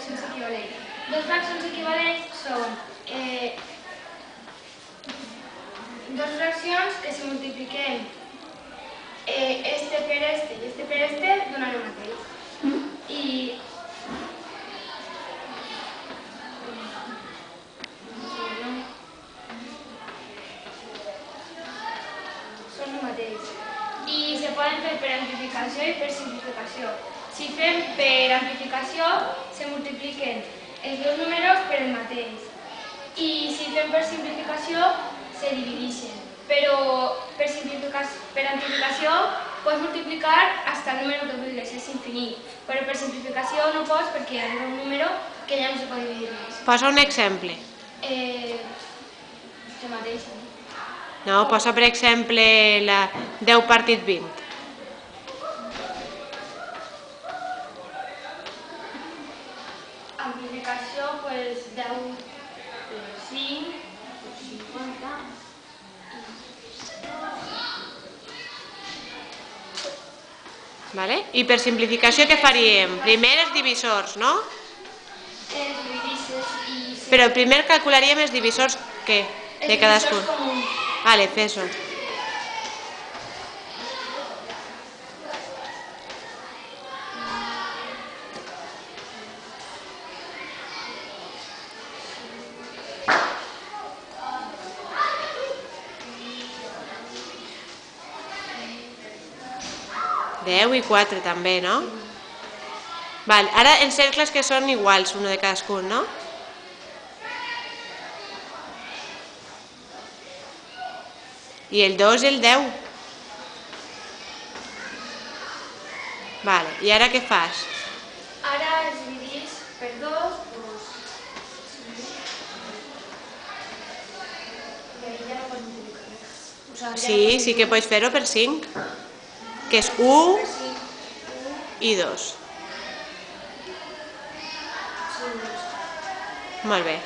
fraccions equivalents. Dos fraccions equivalents són dos fraccions que si multipliquem este per este i este per este donen el mateix. I són el mateix. I se poden fer per amplificació i per simplificació. Si fem per amplificació, se multipliquen els dos números per el mateix. I si fem per simplificació, se divideixen. Però per amplificació pots multiplicar fins el número que vulguis, és infinit. Però per simplificació no pots perquè arriba un número que ja no se pot dividir més. Posa un exemple. El mateix. No, posa per exemple 10 partit 20. Amplificació, doncs 10 per 5, 50. Vale? I per simplificació què faríem? Primer els divisors, no? Els dividices i... Però primer calcularíem els divisors què? De cadascun. Els divisors comuns. Vale, fes-ho. Deu i 4 també, no? Vale, ara en cercles que són iguals, un de cadascun, no? I el 2 i el 10. Vale, i ara què fas? Ara els dividís per 2, doncs... I ja no pots multiplicar res. Sí, sí que pots fer-ho per 5, que és 1 i 2. Molt bé.